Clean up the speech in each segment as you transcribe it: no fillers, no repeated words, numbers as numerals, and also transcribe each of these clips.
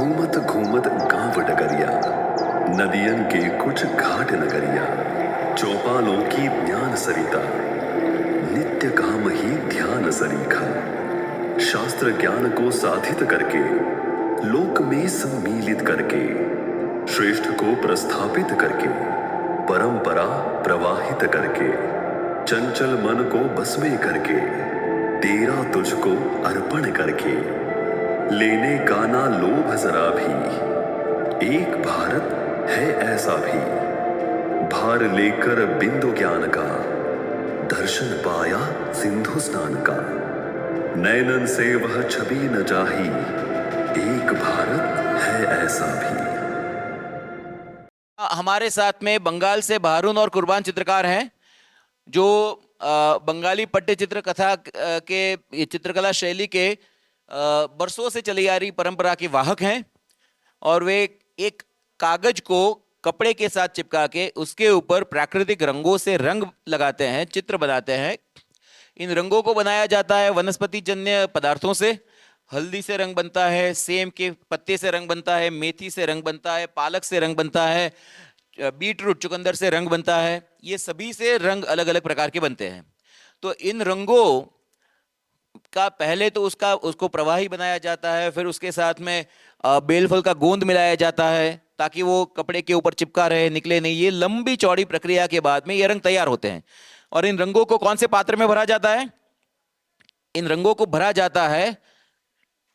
घूमत घूमत गांव डगरिया, नदियन के कुछ घाट नगरिया, चौपालों की ज्ञान सरिता, नित्य काम ही ध्यान सरीखा। शास्त्र ज्ञान को साधित करके, लोक में सम्मिलित करके, श्रेष्ठ को प्रस्थापित करके, परंपरा प्रवाहित करके, चंचल मन को बस में करके, तेरा तुझको अर्पण करके, लेने का ना लोभ जरा भी, एक भारत है ऐसा भी, भार लेकर बिंदु ज्ञान का, दर्शन पाया सिंधु स्नान का, नैनन से वह छवि न जाही, एक भारत है ऐसा भी। हमारे साथ में बंगाल से बहारून और कुर्बान चित्रकार हैं जो बंगाली पट्ट चित्र कथा के चित्रकला शैली के बरसों से चली आ रही परंपरा के वाहक हैं और वे एक कागज को कपड़े के साथ चिपका के उसके ऊपर प्राकृतिक रंगों से रंग लगाते हैं, चित्र बनाते हैं। इन रंगों को बनाया जाता है वनस्पति जन्य पदार्थों से। हल्दी से रंग बनता है, सेम के पत्ते से रंग बनता है, मेथी से रंग बनता है, पालक से रंग बनता है, बीटरूट चुकंदर से रंग बनता है। ये सभी से रंग अलग अलग प्रकार के बनते हैं। तो इन रंगों का पहले तो उसको प्रवाही बनाया जाता है, फिर उसके साथ में बेलफल का गोंद मिलाया जाता है ताकि वो कपड़े के ऊपर चिपका रहे, निकले नहीं। ये लंबी चौड़ी प्रक्रिया के बाद में ये रंग तैयार होते हैं। और इन रंगों को कौन से पात्र में भरा जाता है? इन रंगों को भरा जाता है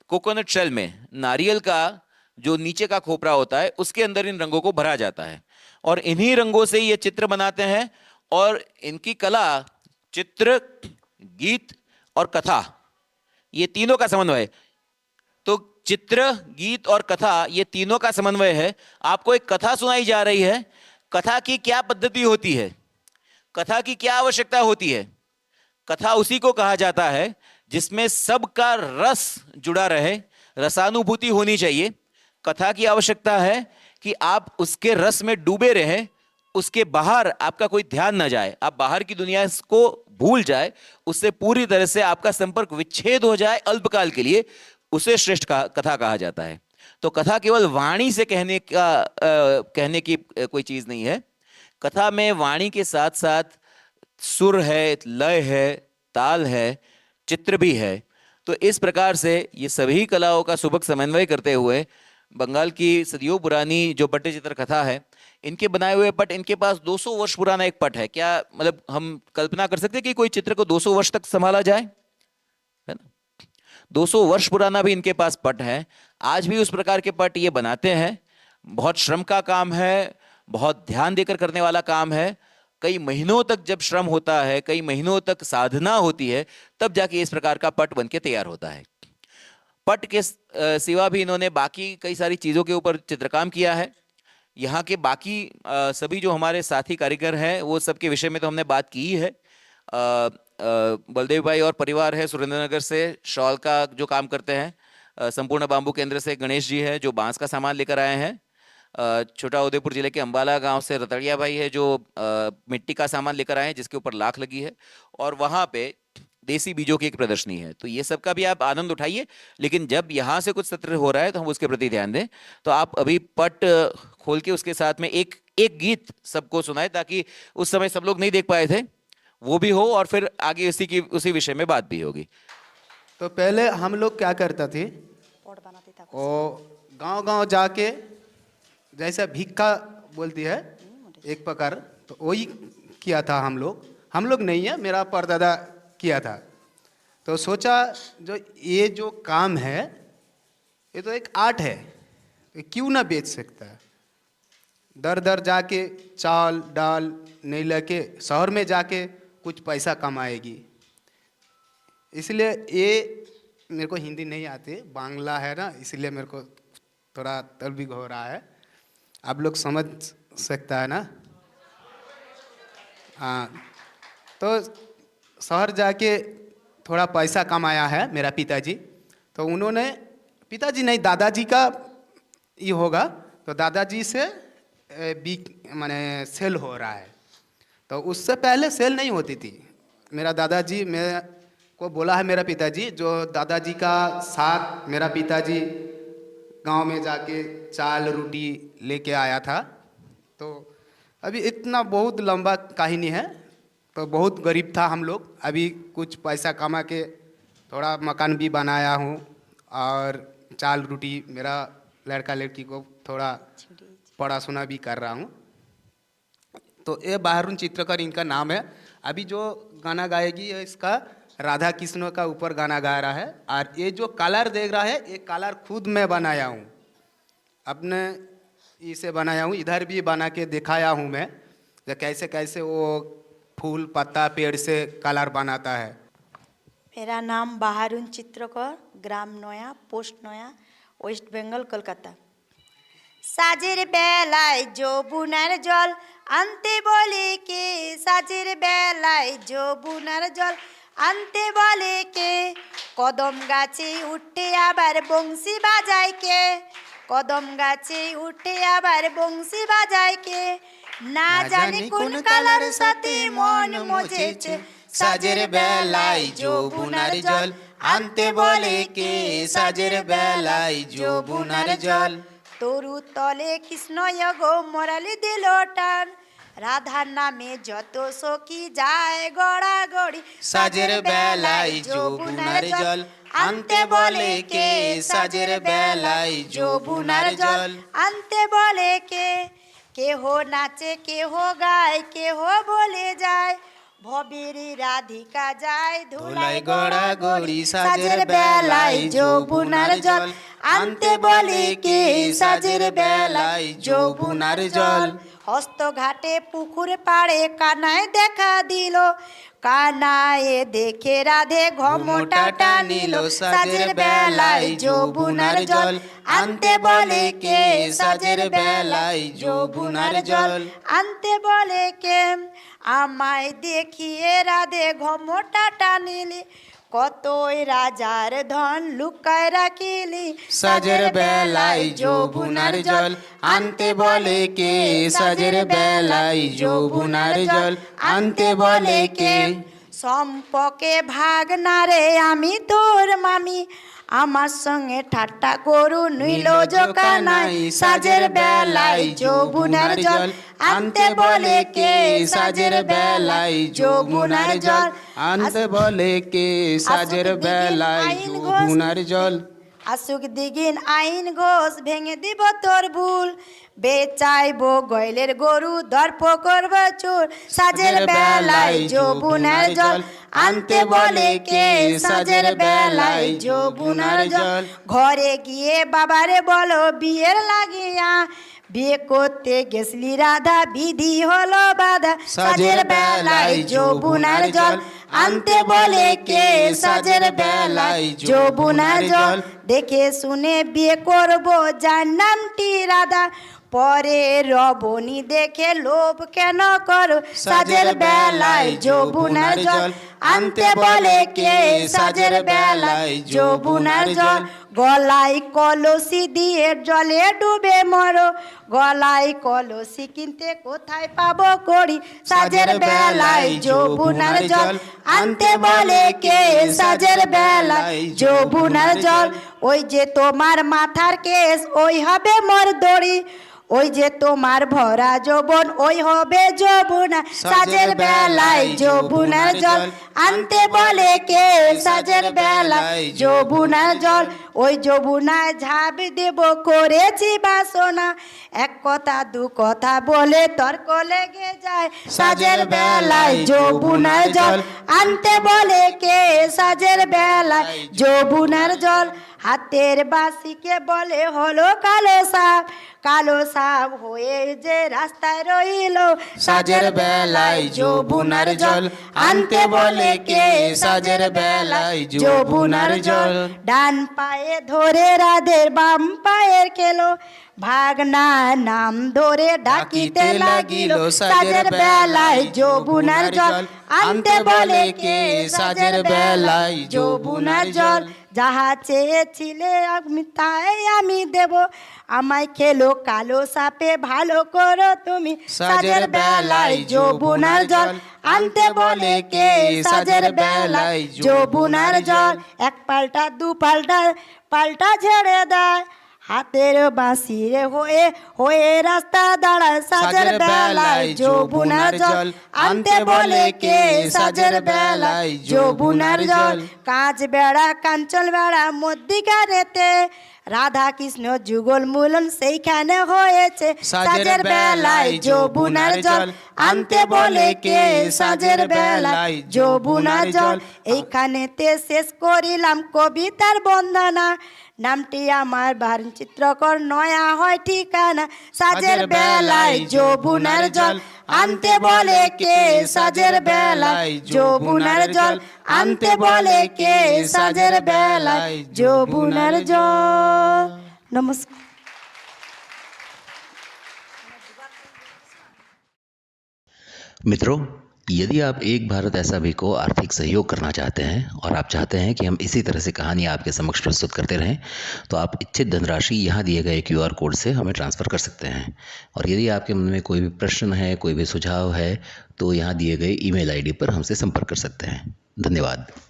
कोकोनट शेल में। नारियल का जो नीचे का खोपरा होता है उसके अंदर इन रंगों को भरा जाता है और इन्हीं रंगों से ये चित्र बनाते हैं। और इनकी कला चित्र, गीत और कथा, ये तीनों का समन्वय है। तो चित्र, गीत और कथा, ये तीनों का समन्वय है। आपको एक कथा सुनाई जा रही है। कथा की क्या पद्धति होती है, कथा की क्या आवश्यकता होती है? कथा उसी को कहा जाता है जिसमें सबका रस जुड़ा रहे, रसानुभूति होनी चाहिए। कथा की आवश्यकता है कि आप उसके रस में डूबे रहें, उसके बाहर आपका कोई ध्यान न जाए, आप बाहर की दुनिया को भूल जाए, उससे पूरी तरह से आपका संपर्क विच्छेद हो जाए अल्पकाल के लिए, उसे श्रेष्ठ कथा कहा जाता है। तो कथा केवल वाणी से कहने की कोई चीज नहीं है। कथा में वाणी के साथ साथ सुर है, लय है, ताल है, चित्र भी है। तो इस प्रकार से ये सभी कलाओं का सुबह समन्वय करते हुए बंगाल की सदियों पुरानी जो पट्ट चित्र कथा है, इनके बनाए हुए पट, इनके पास 200 वर्ष पुराना एक पट है। क्या मतलब हम कल्पना कर सकते हैं कि कोई चित्र को 200 वर्ष तक संभाला जाए? है ना? 200 वर्ष पुराना भी इनके पास पट है। आज भी उस प्रकार के पट ये बनाते हैं। बहुत श्रम का काम है, बहुत ध्यान देकर करने वाला काम है। कई महीनों तक जब श्रम होता है, कई महीनों तक साधना होती है, तब जाके इस प्रकार का पट बनके तैयार होता है। पट के सिवा भी इन्होंने बाकी कई सारी चीजों के ऊपर चित्रकाम किया है। यहाँ के बाकी सभी जो हमारे साथी कारीगर हैं वो सबके विषय में तो हमने बात की ही है। बलदेव भाई और परिवार है सुरेंद्रनगर से, शॉल का जो काम करते हैं। संपूर्ण बांबू केंद्र से गणेश जी है जो बांस का सामान लेकर आए हैं। छोटा उदयपुर जिले के अंबाला गांव से रतड़िया भाई है जो मिट्टी का सामान लेकर आए हैं जिसके ऊपर लाख लगी है। और वहाँ पे देसी बीजों की एक प्रदर्शनी है। तो ये सब का भी आप आनंद उठाइए, लेकिन जब यहाँ से कुछ सत्र हो रहा है तो हम उसके प्रति ध्यान दें। तो आप अभी पट खोल के उसके साथ में एक एक गीत सबको सुनाए ताकि उस समय सब लोग नहीं देख पाए थे वो भी हो और फिर आगे उसी विषय में बात भी होगी। तो पहले हम लोग क्या करते थे, वो गांव-गांव जाके जैसा भिक्खा बोलती है एक प्रकार, तो वही किया था हम लोग नहीं है, मेरा परदादा किया था। तो सोचा जो ये जो काम है ये तो एक आर्ट है, तो क्यों ना बेच सकता है। दर दर जाके चाल डाल नहीं लेके शहर में जाके कुछ पैसा कमाएगी। इसलिए ये मेरे को हिंदी नहीं आती, बांग्ला है ना, इसलिए मेरे को थोड़ा तलबी हो रहा है। आप लोग समझ सकता है ना? हाँ, तो शहर जाके थोड़ा पैसा कमाया है मेरा पिताजी। तो उन्होंने, पिताजी नहीं दादाजी का ये होगा, तो दादाजी से माने सेल हो रहा है। तो उससे पहले सेल नहीं होती थी। मेरा दादाजी मैं को बोला है मेरा पिताजी, जो दादाजी का साथ मेरा पिताजी गांव में जाके चाल रोटी लेके आया था। तो अभी इतना बहुत लंबा कहानी है। तो बहुत गरीब था हम लोग, अभी कुछ पैसा कमा के थोड़ा मकान भी बनाया हूँ और चाल रोटी मेरा लड़का लड़की को थोड़ा पढ़ा सुना भी कर रहा हूँ। तो ये बाहरुन चित्रकर इनका नाम है। अभी जो गाना गाएगी ये इसका राधा कृष्ण का ऊपर गाना गा रहा है। और ये जो कलर देख रहा है ये कलर खुद मैं बनाया हूँ, अपने इसे बनाया हूँ। इधर भी बना के दिखाया हूँ मैं कि कैसे कैसे वो फूल पत्ता पेड़ से कलर बनाता है। मेरा नाम बाहरुन चित्रकर, ग्राम नया, पोस्ट नया, ওয়েস্ট বেঙ্গল, কলকাতা। সাজের বেলায় যৌবনার জল আনতে বলে কে, সাজের বেলায় যৌবনার জল আনতে বলে কে, কদম গাছে উঠে আবার বংশী বাজায় কে, কদম গাছে উঠে আবার বংশী বাজায় কে, না জানি কোন কালার সাথে মন মজেছে, সাজের বেলায় যৌবনার জল আনতে বলে কে, সাজের বেলায় যৌবনার জল। তরু তলে কৃষ্ণ গো মরালি দিল টান, রাধার নামে যত সখী যায় গড়া গড়ি, সাজের বেলায় যৌবনার জল আনতে বলে কে, সাজের বেলায় যৌবনার জল আনতে বলে কে, কেহ নাচে কেহ গায় কেহ বলে যায়, ভবেরি রাধিকা যায় ধুলাই গড়া গড়ি, সাজের বেলায় যৌবনার জল আনতে বলে কে, সাজের বেলায় যৌবনার জল। হস্তঘাটে পুকুর পাড়ে কানায় দেখা দিল, কানায় দেখে রাধে ঘমটাটা নিল, সাজের বেলায় যৌবনার জল আনতে বলে কে, সাজের বেলায় যৌবনার জল আনতে বলে কে, আমায় দেখিয়ে রাধে ঘমটাটা নিলি, কতই রাজার ধন লুকায় রাখিলি, সাজের বেলায় যৌবনার জল আনতে বলে কে, সাজের বেলায় যৌবনার জল আনতে বলে কে। সম্পকে ভাগ না রে আমি তোর মামি, আমার সঙ্গে ঠাট্টা করু নিল জোকানাই, সাজের বেলায় যৌবনার জল আনতে বলে কে, সাজের বেলায় যৌবনার জল আনতে বলে কে, সাজের বেলায় যৌবনার জল। আসুক দিগিন আইন ঘোষ ভেঙে দিব তোর ভুল, বেচাইবো গয়লের গরু দর্প করব চুর, সাজের বেলায় যৌবনার জল আনতে বলে কে, সাজের বেলায় যৌবনার জল। ঘরে গিয়ে বাবারে বলো বিয়ের লাগিয়া, বিয়ে করতে গেছলি রাধা বিধি হলো বাধা, সাজের বেলায় যৌবনার জল আনতে বলে কে, সাজের বেলায় যৌবনার জল। দেখে শুনে বিয়ে করব যার নামটি রাধা, পরে রবণী দেখে লোভ কেন করো, সাজের বেলায় যৌবনার জল আনতে বলে কে, সাজের বেলায় যৌবনার জল। গলায় কলসি দিয়ে জলে ডুবে মরো, গলায় কলসি কিনতে কোথায় পাবো করি, সাজের বেলায় যৌবনার জল আনতে বলে কে, সাজের বেলায় যৌবনার জল। ওই যে তোমার মাথার কেস ওই হবে মোর দড়ি, ওই যে তোমার ভরা যৌবন ওই হবে যৌবনা, সাজের বেলায় যৌবনার জল আনতে বলে কে, সাজের বেলায় যৌবনার জল। ওই যৌবনায় ঝাঁপ দেব করেছি বাসনা, এক কথা দু কথা বলে তর্ক লেগে যায়, সাজের বেলায় যৌবনার জল আনতে বলে কে, সাজের বেলায় যৌবনার জল। হাতের বাঁশিকে বলে হলো কালো সাপ, কালো সাপ হয়ে যে রাস্তায় রইল, সাজের বেলায় যৌবনার জল আনতে বলে কে, সাজের বেলায় যৌবনার জল। ডান পায়ে ধরে রাধের বাম পায়ের খেলো, ভাগনা নাম ধরে ডাকিতে লাগিল, সাজের বেলায় যৌবনার জল আনতে বলে কে, সাজের বেলায় যৌবনার জল। যাহা চেয়েছিলে আমি তাই আমি দেব, আমায় খেলো কালো সাপে ভালো করো তুমি, সাজের বেলায় যৌবনার জল আনতে বলে কে, সাজের বেলায় যৌবনার জল। এক পাল্টা দু পাল্টা পাল্টা ঝেড়ে দেয়, হাতের বাঁশিরে হয়ে হয়ে রাস্তা দাঁড়ায় সাজের বেলায় যৌবনার জল আনতে বলে কে সাজের বেলায় যৌবনার জল কাঁচ বেড়া কাঞ্চন বেড়া মধ্যিখানেতে রাধা কৃষ্ণ যুগল মিলন সেইখানে হয়েছে সাজের বেলায় যৌবনার জল আনতে বলে কে সাজের বেলায় যৌবনার জল এইখানেতে শেষ করিলাম কবিতার বন্দনা নামটি আমার বারণ চিত্রকর নয়া হয় ঠিকানা সাজের বেলায় যৌবনার জল আনতে বলে কে সাজের বেলায় যৌবনার জল আনতে বলে কে সাজের বেলায় যৌবনার জল। নমস্কার। मित्रों, यदि आप एक भारत ऐसा भी को आर्थिक सहयोग करना चाहते हैं और आप चाहते हैं कि हम इसी तरह से कहानियाँ आपके समक्ष प्रस्तुत करते रहें, तो आप इच्छित धनराशि यहाँ दिए गए QR कोड से हमें ट्रांसफ़र कर सकते हैं। और यदि आपके मन में कोई भी प्रश्न है, कोई भी सुझाव है, तो यहाँ दिए गए email ID पर हमसे संपर्क कर सकते हैं। धन्यवाद।